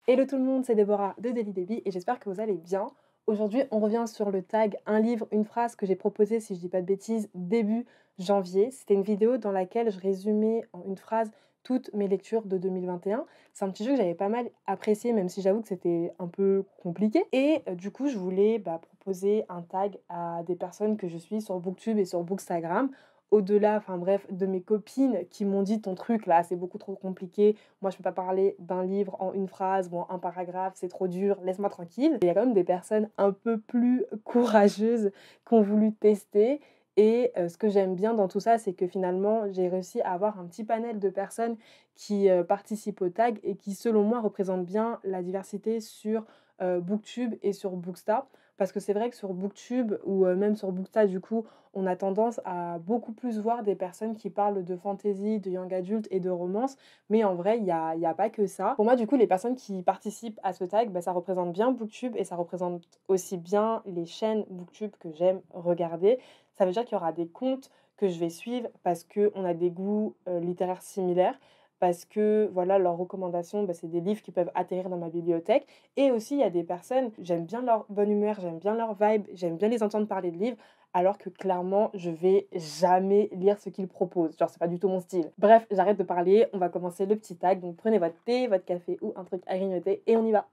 Hello tout le monde, c'est Déborah de Daily Baby et j'espère que vous allez bien. Aujourd'hui, on revient sur le tag un livre, une phrase que j'ai proposé, si je dis pas de bêtises, début janvier. C'était une vidéo dans laquelle je résumais en une phrase toutes mes lectures de 2021. C'est un petit jeu que j'avais pas mal apprécié, même si j'avoue que c'était un peu compliqué. Et du coup, je voulais proposer un tag à des personnes que je suis sur Booktube et sur Bookstagram. Au-delà, enfin bref, de mes copines qui m'ont dit ton truc là, c'est beaucoup trop compliqué. Moi, je peux pas parler d'un livre en une phrase ou en un paragraphe, c'est trop dur, laisse-moi tranquille. Il y a quand même des personnes un peu plus courageuses qui ont voulu tester. Et ce que j'aime bien dans tout ça, c'est que finalement, j'ai réussi à avoir un petit panel de personnes qui participent au tag et qui, selon moi, représentent bien la diversité sur Booktube et sur Booksta. Parce que c'est vrai que sur Booktube ou même sur Booksta, du coup, on a tendance à beaucoup plus voir des personnes qui parlent de fantasy, de young adult et de romance. Mais en vrai, il y a pas que ça. Pour moi, du coup, les personnes qui participent à ce tag, ça représente bien Booktube et ça représente aussi bien les chaînes Booktube que j'aime regarder. Ça veut dire qu'il y aura des comptes que je vais suivre parce qu'on a des goûts littéraires similaires. Parce que voilà, leurs recommandations, c'est des livres qui peuvent atterrir dans ma bibliothèque. Et aussi, il y a des personnes, j'aime bien leur bonne humeur, j'aime bien leur vibe, j'aime bien les entendre parler de livres, alors que clairement, je vais jamais lire ce qu'ils proposent. Genre, c'est pas du tout mon style. Bref, j'arrête de parler, on va commencer le petit tag. Donc, prenez votre thé, votre café ou un truc à grignoter et on y va.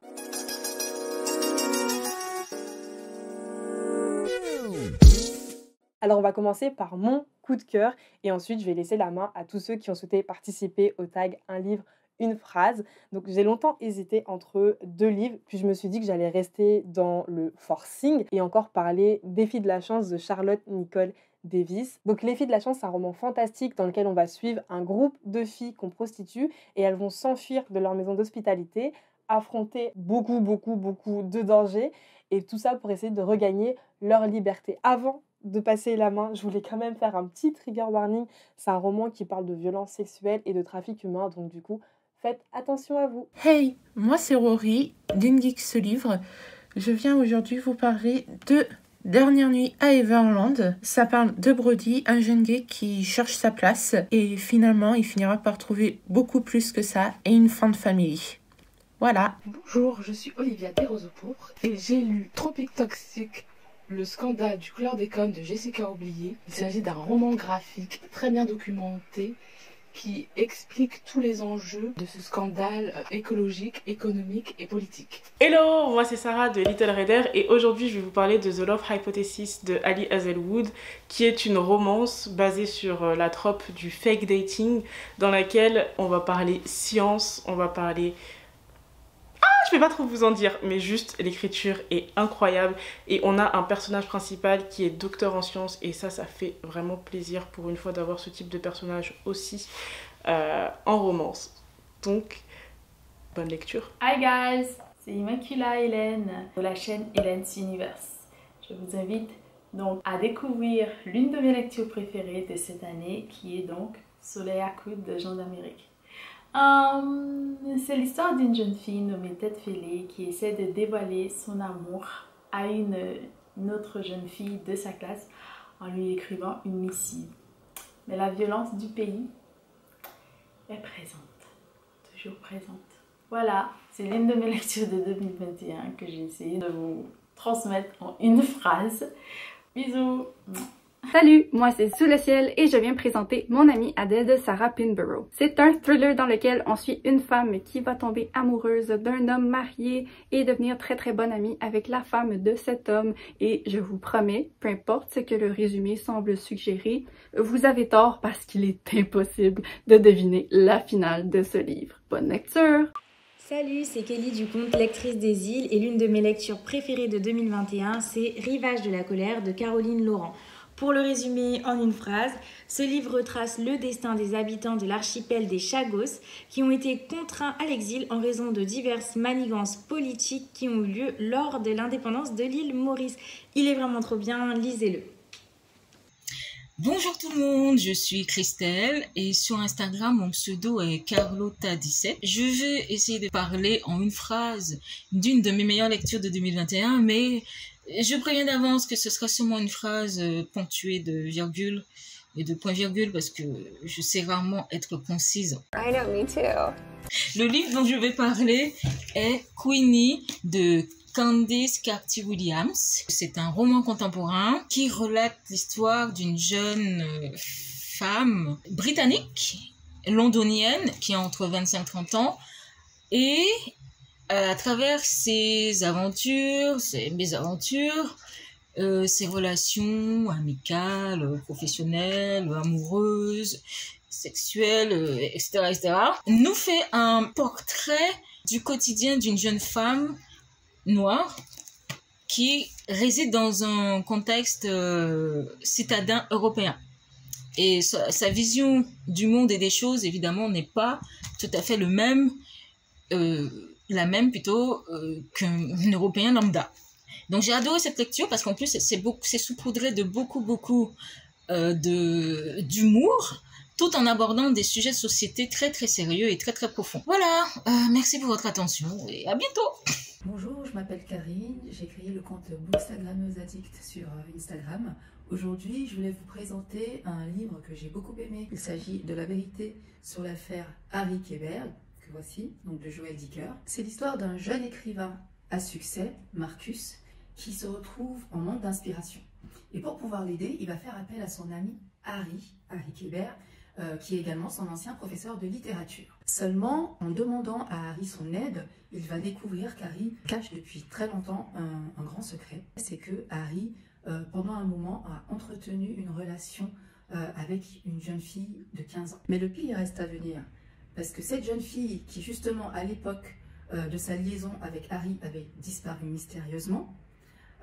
Alors, on va commencer par mon coup de cœur et ensuite, je vais laisser la main à tous ceux qui ont souhaité participer au tag un livre, une phrase. Donc, j'ai longtemps hésité entre deux livres, puis je me suis dit que j'allais rester dans le forcing et encore parler des filles de la chance de Charlotte Nicole Davis. Donc, Les filles de la chance, c'est un roman fantastique dans lequel on va suivre un groupe de filles qu'on prostitue et elles vont s'enfuir de leur maison d'hospitalité, affronter beaucoup de dangers et tout ça pour essayer de regagner leur liberté. Avant de passer la main, je voulais quand même faire un petit trigger warning. C'est un roman qui parle de violence sexuelle et de trafic humain, donc du coup, faites attention à vous. Hey, moi c'est Rory, d'Ingeek ce livre. Je viens aujourd'hui vous parler de Dernière nuit à Everland. Ça parle de Brody, un jeune gay qui cherche sa place et finalement il finira par trouver beaucoup plus que ça et une fin de famille. Voilà. Bonjour, je suis Olivia Desroses-Pourpres et j'ai lu Tropique Toxique, le scandale du chlordécone de Jessica Oublié. Il s'agit d'un roman graphique très bien documenté qui explique tous les enjeux de ce scandale écologique, économique et politique. Hello, moi c'est Sarah de Little Reader et aujourd'hui je vais vous parler de The Love Hypothesis de Ali Hazelwood, qui est une romance basée sur la trope du fake dating, dans laquelle on va parler science, on va parler... Je vais pas trop vous en dire, mais juste l'écriture est incroyable et on a un personnage principal qui est docteur en sciences et ça fait vraiment plaisir pour une fois d'avoir ce type de personnage aussi en romance. Donc, bonne lecture. Hi guys, c'est Immacula Hélène de la chaîne Hélène's Universe. Je vous invite donc à découvrir l'une de mes lectures préférées de cette année qui est donc Soleil à coude de Jean d'Amérique. C'est l'histoire d'une jeune fille nommée Tête Fêlée qui essaie de dévoiler son amour à une autre jeune fille de sa classe en lui écrivant une missive. Mais la violence du pays est présente, toujours présente. Voilà, c'est l'une de mes lectures de 2021 que j'ai essayé de vous transmettre en une phrase. Bisous! Salut, moi c'est Sous le ciel et je viens présenter Mon amie Adèle de Sarah Pinborough. C'est un thriller dans lequel on suit une femme qui va tomber amoureuse d'un homme marié et devenir très bonne amie avec la femme de cet homme. Et je vous promets, peu importe ce que le résumé semble suggérer, vous avez tort parce qu'il est impossible de deviner la finale de ce livre. Bonne lecture! Salut, c'est Kelly du compte Lectrice des îles et l'une de mes lectures préférées de 2021, c'est Rivage de la colère de Caroline Laurent. Pour le résumer en une phrase, ce livre retrace le destin des habitants de l'archipel des Chagos qui ont été contraints à l'exil en raison de diverses manigances politiques qui ont eu lieu lors de l'indépendance de l'île Maurice. Il est vraiment trop bien, lisez-le. Bonjour tout le monde, je suis Christelle et sur Instagram mon pseudo est Carlota17. Je vais essayer de parler en une phrase d'une de mes meilleures lectures de 2021, mais je préviens d'avance que ce sera sûrement une phrase ponctuée de virgules et de points-virgules parce que je sais rarement être concise. I know, me too. Le livre dont je vais parler est Queenie de Candice Carty-Williams. C'est un roman contemporain qui relate l'histoire d'une jeune femme britannique, londonienne, qui a entre 25 et 30 ans. Et à travers ses aventures, ses mésaventures, ses relations amicales, professionnelles, amoureuses, sexuelles, etc., nous fait un portrait du quotidien d'une jeune femme noire qui réside dans un contexte citadin européen. Et sa vision du monde et des choses, évidemment, n'est pas tout à fait la même qu'un Européen lambda. Donc j'ai adoré cette lecture parce qu'en plus c'est saupoudré de beaucoup d'humour, tout en abordant des sujets de société très très sérieux et très très profonds. Voilà, merci pour votre attention et à bientôt. Bonjour, je m'appelle Karine, j'ai créé le compte Bookstagrammeuse Addict sur Instagram. Aujourd'hui, je voulais vous présenter un livre que j'ai beaucoup aimé. Il s'agit de La vérité sur l'affaire Harry Kéberg, que voici, donc de Joël Dicker. C'est l'histoire d'un jeune écrivain à succès, Marcus, qui se retrouve en manque d'inspiration. Et pour pouvoir l'aider, il va faire appel à son ami Harry Kéberg, qui est également son ancien professeur de littérature. Seulement, en demandant à Harry son aide, il va découvrir qu'Harry cache depuis très longtemps un grand secret. C'est que Harry, pendant un moment, a entretenu une relation avec une jeune fille de 15 ans. Mais le pire reste à venir, parce que cette jeune fille, qui justement à l'époque de sa liaison avec Harry avait disparu mystérieusement,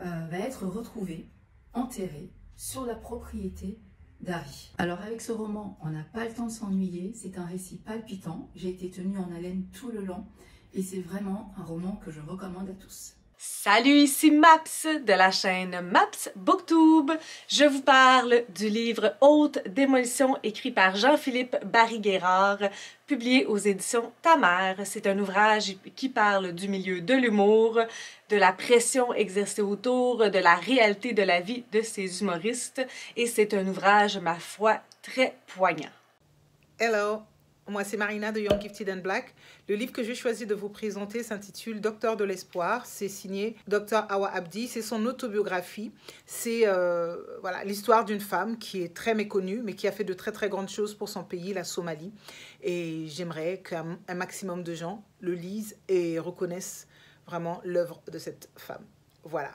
va être retrouvée, enterrée, sur la propriété d'Harry. Alors avec ce roman, on n'a pas le temps de s'ennuyer, c'est un récit palpitant, j'ai été tenue en haleine tout le long, et c'est vraiment un roman que je recommande à tous. Salut, ici Maps de la chaîne Maps Booktube. Je vous parle du livre Haute Démolition écrit par Jean-Philippe Barry-Guerrard, publié aux éditions Ta Mère. C'est un ouvrage qui parle du milieu de l'humour, de la pression exercée autour, de la réalité de la vie de ces humoristes, et c'est un ouvrage, ma foi, très poignant. Hello, moi c'est Marina de Young Gifted and Black. Le livre que j'ai choisi de vous présenter s'intitule Docteur de l'espoir. C'est signé Dr Awa Abdi. C'est son autobiographie. C'est voilà, l'histoire d'une femme qui est très méconnue, mais qui a fait de très très grandes choses pour son pays, la Somalie. Et j'aimerais qu'un maximum de gens le lisent et reconnaissent vraiment l'œuvre de cette femme. Voilà.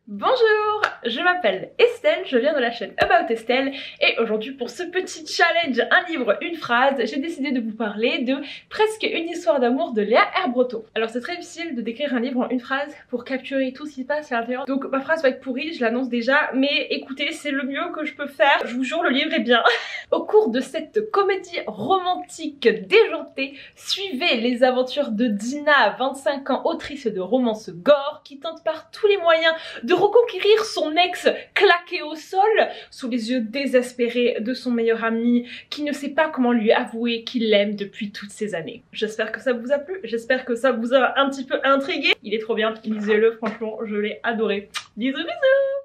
Bonjour, je m'appelle Estelle, je viens de la chaîne About Estelle et aujourd'hui pour ce petit challenge un livre, une phrase, j'ai décidé de vous parler de Presque une histoire d'amour de Léa Herbroto. Alors c'est très difficile de décrire un livre en une phrase pour capturer tout ce qui se passe à l'intérieur, donc ma phrase va être pourrie, je l'annonce déjà, mais écoutez, c'est le mieux que je peux faire, je vous jure le livre est bien. Au cours de cette comédie romantique déjantée, suivez les aventures de Dina, 25 ans, autrice de romances gore, qui tente par tous les moyens de reconquérir son ex claqué au sol sous les yeux désespérés de son meilleur ami qui ne sait pas comment lui avouer qu'il l'aime depuis toutes ces années. J'espère que ça vous a plu, j'espère que ça vous a un petit peu intrigué. Il est trop bien, lisez-le, franchement, je l'ai adoré. Bisous bisous.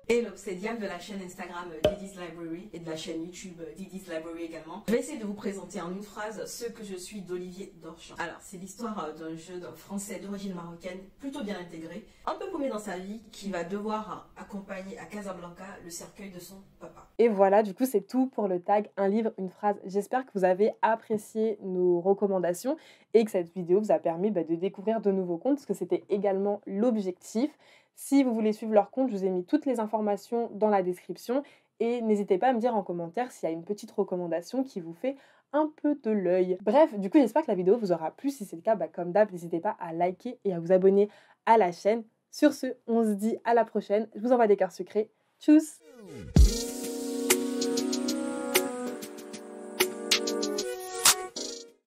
Hello, c'est Diane de la chaîne Instagram Didi's Library et de la chaîne YouTube Didi's Library également. Je vais essayer de vous présenter en une phrase ce que je suis d'Olivier Dorchamp. Alors, c'est l'histoire d'un jeune français d'origine marocaine plutôt bien intégré, un peu paumé dans sa vie, qui va devoir accompagner à Casablanca le cercueil de son papa. Et voilà, du coup, c'est tout pour le tag Un livre, une phrase. J'espère que vous avez apprécié nos recommandations et que cette vidéo vous a permis de découvrir de nouveaux comptes, parce que c'était également l'objectif. Si vous voulez suivre leur compte, je vous ai mis toutes les informations dans la description et n'hésitez pas à me dire en commentaire s'il y a une petite recommandation qui vous fait un peu de l'œil. Bref, du coup, j'espère que la vidéo vous aura plu. Si c'est le cas, comme d'hab, n'hésitez pas à liker et à vous abonner à la chaîne. Sur ce, on se dit à la prochaine. Je vous envoie des cœurs sucrés. Tchuss!